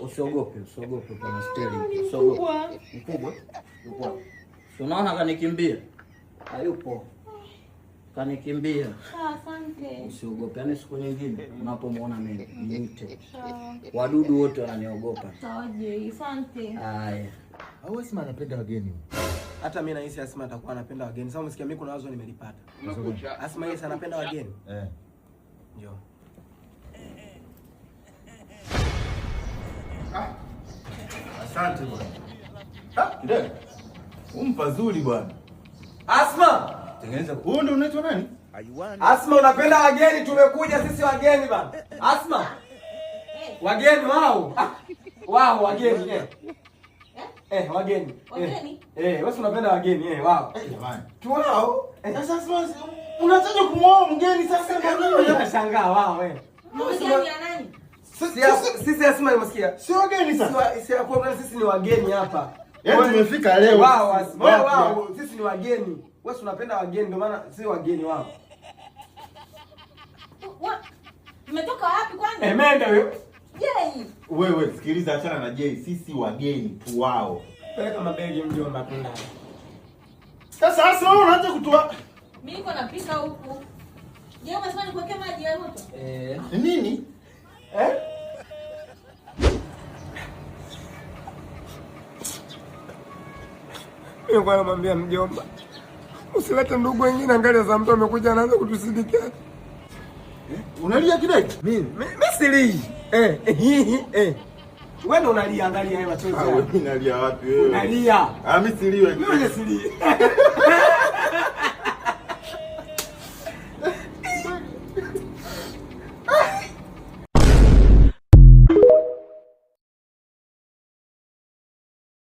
Usiogope kwa steli. Usiogope. Mkubwa. Unaona kanikimbia? Hayupo. Kanikimbia. Asante. Usiogope. Yaani siku nyingine unapomuona mimi niite. Wadudu wote wananiogopa. Sawaje, asante. Haya. Au Asma anapenda wageni? Hata mimi nahisi Asma atakuwa anapenda wageni. Sasa umesikia mimi kuna wazo nimelipata. Asma yeye anapenda wageni? Ndio. Asante bwana. Ndio. Umpa zuri bwana. Asma! Tengeneza. Wewe ndio unaitwa nani? Asma unapenda wageni, tumekuja sisi wageni bana. Asma. Wageni wao. Wao wageni wageni. Wageni? Wewe unapenda wageni wao. Jamani. Tu wao. Sasa unataka kumwoa mgeni sasa Mimi nashangaa wao Mgeni ya nani? Sisi Asma umesikia? Sio wageni sasa. Sisi ni wageni hapa. Yaani tumefika leo. Wao sisi ni wageni. Wewe unapenda wageni ndio maana si wageni wao. Umetoka wapi kwani? Menda wewe. Jei. Wewe sikiliza, achana na Jei. Sisi wageni tu wao. Peleka mabegi mjomba tunda. Sasa wewe unaanza kutoa. Mimi niko napika huku. Je, umesema nikuwekea maji ya moto? Nini? Mimi kwa namwambia mjomba, usilete ndugu wengine angalia za mtu amekuja anaanza kutusindikia. Unalia kidai? Mimi silii. Wewe ndo unalia, angalia machozi. Wewe unalia wapi wewe? Unalia. Mimi siliwe. Mimi silii.